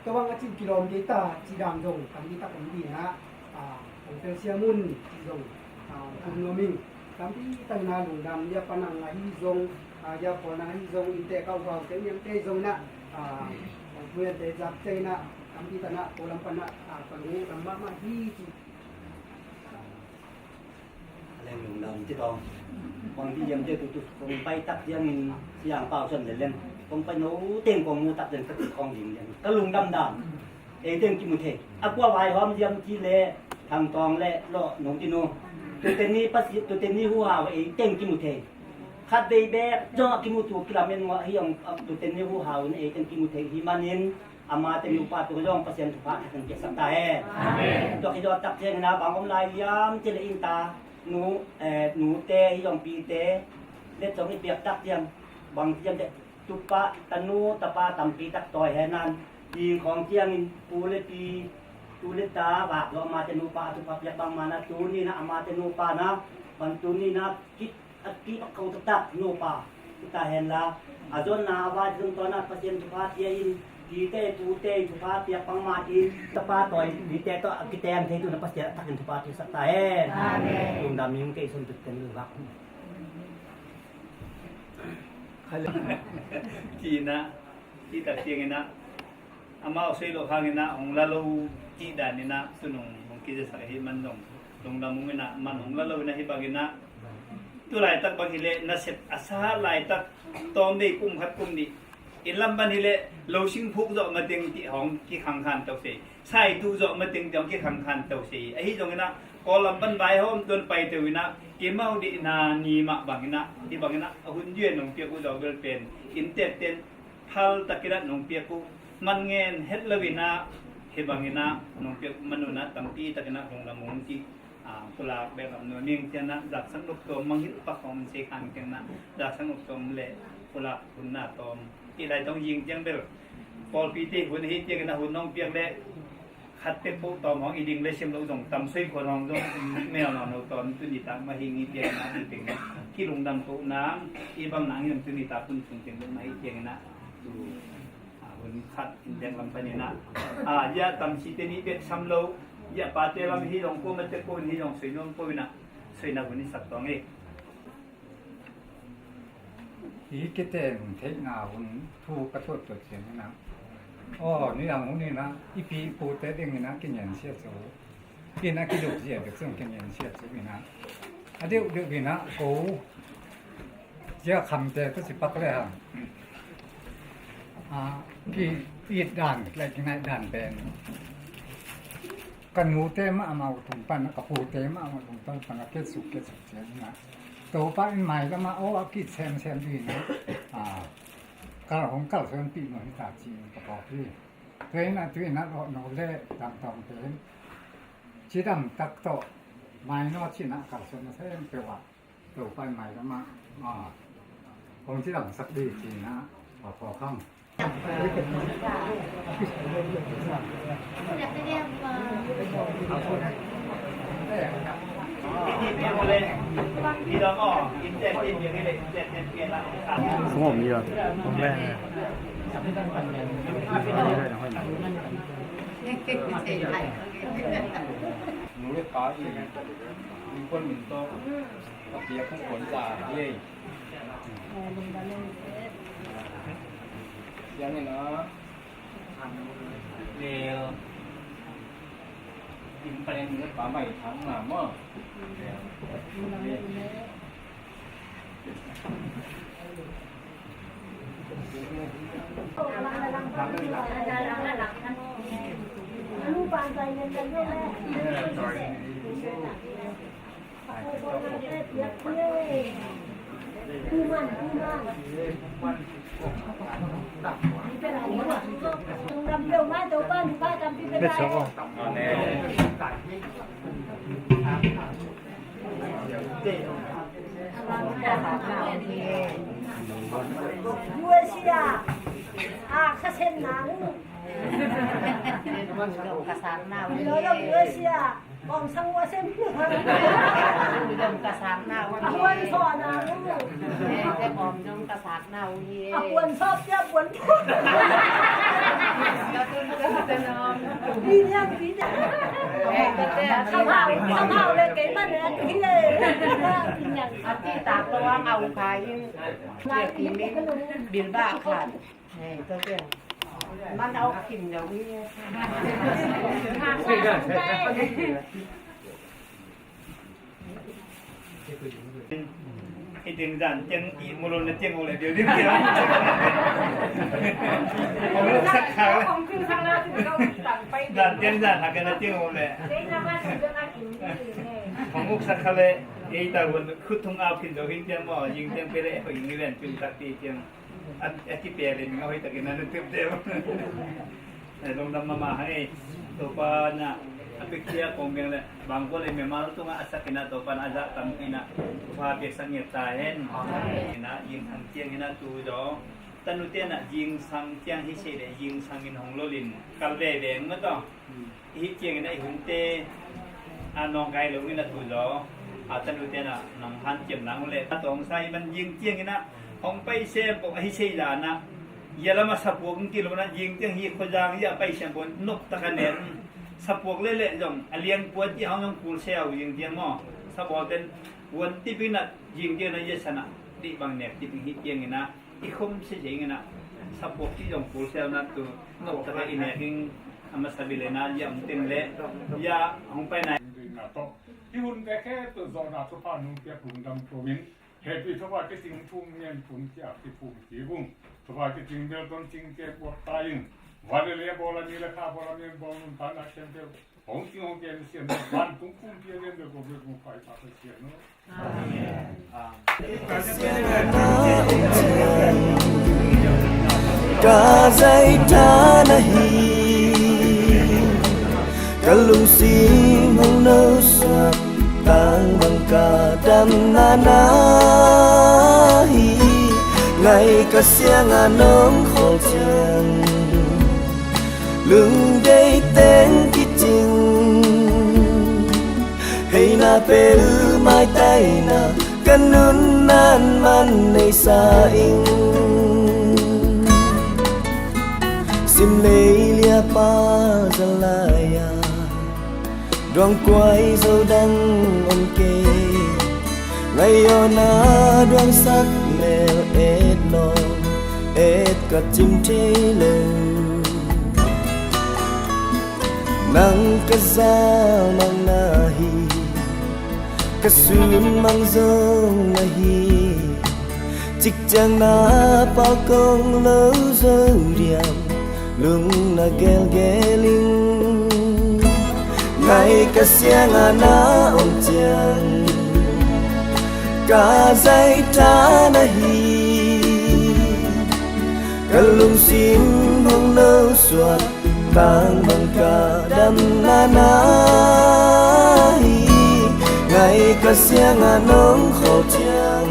ตัวงจิกิโลkita cidang dong kami kita pembina Persiamun dong kumnoming kami tangna lungdam ya panang hizong ya panang hizong inte kau kau yang te zong na buat te jak te na kami tanah kolam panah palu ramah mah hiji lên lùng đầm chứ còn đi dầm chơi tụt còn bay tập dân dạng bao xuân để lên còn bay nấu tiền còn mua tập dần các con gì vậy cái lùng đầm đầm để tiền chỉ một thể qua vài hôm dầm chi lệ thằng toàn lệ lọ nấu chi nô tụi tên ní bắt tụi tên ní hùa vậy tiền chỉ một thể khát về bé cho cái một chuột làm nên mà hiong tụi tên ní hùa này tiền chỉ một thể hi manin ama te lupa tu jong pasien tu pak kan ke sakta amen to ki do tak je na bang om lai yam che le inta nu te hiong pi te le to ki piak tak jam bang jam de tu pa tanu tapa tam pi tak toy he nan pi khong chiang in pu le pi tu le ta ba lo ma te nu pa tu pa piak bang mana tu ni na ama te nu pa na ban tu ni na ki ki kau tak nu pa kita hen la azon na wa jung to na pasien tu pa tie in di te tu te tu pa tiap pang ma in tapa toy di te to kita yang te tu na pasti tak tu pa tu sakta amen tum dam yung ke sun tu ten lu bak chi na chi ta tiang na ama sei lo hang na ong la lo chi dan ni na sunung mong ki sa hi man dong dong dam mong na man ong la lo na hi bagina tu lai tak bang hile na set asa lai tak tom dei kum khat kum ni in lam ban hile lo sing phuk zo ma ting ti hong ki khang khan tau se sai tu zo ma ting jong ki khang khan tau se a hi jong na ko lam ban bai hom don pai tu na ki mau di na ni ma bangina di bangina hun yuen nong pia ku zo bel pen in te ten hal takira nong pia ku man ngen het lawina he bangina nong pia manuna tampi takina hong la mong ki pula be lam no ning tiana dak sang luk tom mang hit pa khom se khang teng na dak sang luk tom le pula hunna tom ki dai tong ying jang bel pol pi ti hun hi tiang na hun nong piang le khat te po tom hong iding le sim lo jong tam sei khon hong jong meo no no ton tu ni ta ma hi ngi tiang na ti teng ki lung dang to nam i bang nang yam tu ni ta pun sung teng ma hi tiang na tu hun khat in jang lam pa ni na ya tam si te ni bet sam lo ya pa te lam hi long ko ma te ko ni long sei non po na sei na hun ni sak tong e 이게 때 대나온 두 가족 때문에นี่อย่างนี้นะอีปีปูแต่เองนะกินยันเสียสูกินนะกินลูกเสียเด็กซึ่งกินยันเสียสูนะเดี๋ยวกินนะกูเจ้าคำแต่ก็สิปักเลยกี่อีดด่านอะไรกินไหนด่านเป็นกันงูเต้มาเอาถุงปั้นกับปูเต้มาเอาถุงปั้นปันเกสุกเสียนะตัวป้าใหม่ก็มาโอ้กิดแซมดีนะการของเก่าเส้นปีหน่วยตาจีนประกอบที่เพื่อนนะตัวนั้นเราโน้เล่ตามตองเป็นชีดำตักโตไม้นอชินะกับส่วนเส้นเปล่าตัวป้าใหม่ก็มาผมชีดำสักดีจีนะพอข้างที่เราอ๋ออินเจ็ดอินอย่างนี้เลยเจ็ดเปลี่ยนละ 소금이요. 동네. núi có gì quân mình to tập việc không ổn giả gì giống như nó đều in pen nó có 7 tháng mà mơ Lu pantai nendang yo le. Kuman. Làm điều mai tổ ban ba trăm pi biết số không? Malaysia. Kasen nang. Đồng cả sáng nào Nó là Malaysia. Còn sang qua xem. đồng cả sáng nào Quân sọ nang. cái bom đồng cả sáng nào Quân sọp chứ quân. đi theo cái này không hào lên cái mặt này cái nàyที่ตากระวังเอาขายเกี่ยวกินนี่บินบ้าขาดนี่ตัวเองมันเอากินเดี๋ยวนี้ ไอ้เด็กด่านจังอีโมโลนจังโอเลยเดี๋ยวนี้เดี๋ยวผมลูกสักครั้งด่านจังด่านหักกันจังโอเลยผมลูกสักครั้งเลยไอ้ตาวันคุดทุ่งอาพินโดหินจังบ่ยิงจังไปเลยเขายิงเล่นจุดตักตีจังอันที่เปลี่ยนเลยมึงเอาให้ตะกินนั่นเต็มเต็มลงดำมาให้ตัวปาน่ะApikya kong bilang bangko le memang tu ngah asak kena topan azak tam kena wah biasa nyertain kena ying sang tiang kena tu do tanu tiang nak ying sang tiang hisi le ying sang in hong lolin kalbe deng ngato hi tiang kena ihung te anong kai lo kena tu do tanu tiang nak nong han jem nang le tong sai man ying tiang kena hong pai se pok hisi la na yala masapung kilo na ying tiang hi khojang ya pai se bon nok takanen sapok lele jong alian puat ti hang kul sel ying tiang mo saboten won ti pinat ying tiang na yesana ti bang nek ti hi tiang ina i khom se jing ina sapok ti jong kul sel na tu no ta ine king amasabile na yam tin le ya hong pai naที่หุ่นแต่แค่ตัวจอนาสุภาพนุ่งเปียผุนดำโปรมินเหตุที่ว่าที่จริงทุ่งเมียนผุนเจียที่ผุนจีบุ้งสว่าที่จริงเดียวต้นจริงเก็บปวดตายวันเลี้ยบอลนี่ราคาบอลนี่บอลนุ่นฐานะเช่นเดียวของจริงของเกณฑ์เสียนวันตุ้งคุ้มเพียงเดียวก็เรื่องของไฟฟ้าเสียนเนาะกาใจทานาฮีกะลุงสิงหงเนื้อสวดต่างบังกาดำนานาฮีไงก็เสียงน้องของเจียงลึงได้เต้นที่จริงให้นาเป็นไม้ใต้นากันนุนนานมันในสาอิงสิมเลยเลียป้าจะลายาดวงกวายเจ้าดังอมเกไงยอนาดวงสักแมวเอ็ดลองเอ็ดก็จิ้มเทเลยนังกะซามังนาฮีกะสุนมังซงนาฮีจิกจังนาปากงเลอเซเรียมลุงนาเกลเกลิงไงกะเสียงนาอมจังกาใจทานาฮีกะลุงสิงหงเนื้อสวดต่างบังกาดำนานาฮีไงก็เสียงน้องเขาจัง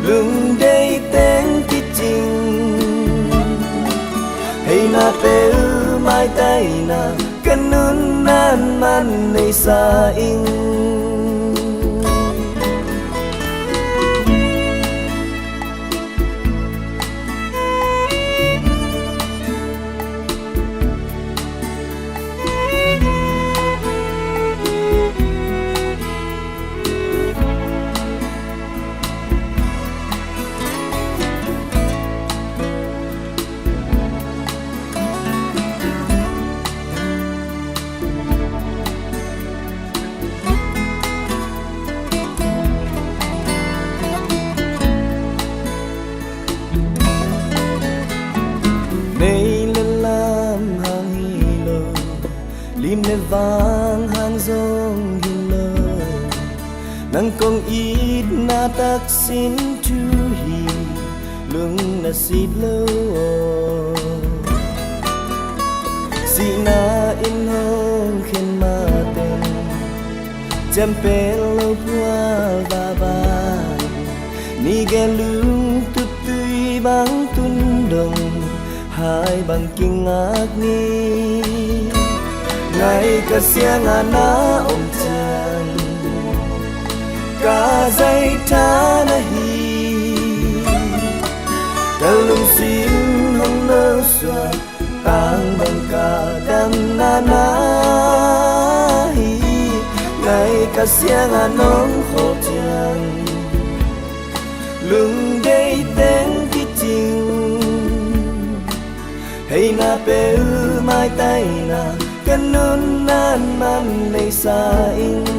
ลุงได้เต้นที่จริงให้นาเป็นไม้ใต้นากันนุนนานมันในสาอิงlim ne vang hang zong hin lơ nang kong ít na tak sin tu hi lung na sit lo si na in hong khen ma ten jam pe lo pua ba ba ni ge lung tu tui bang tun dong hai bang king ngak ni ngày cả xiang na om chan cả dây tha na hi cả lung xin hong nơ xoa tang bằng cả cả xiang nong khổ chăng lưng đây tên cái chinh hay na pe mai tay na kan nun nan man nay sa in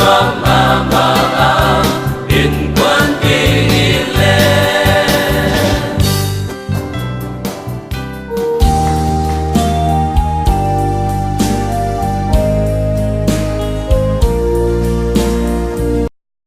mama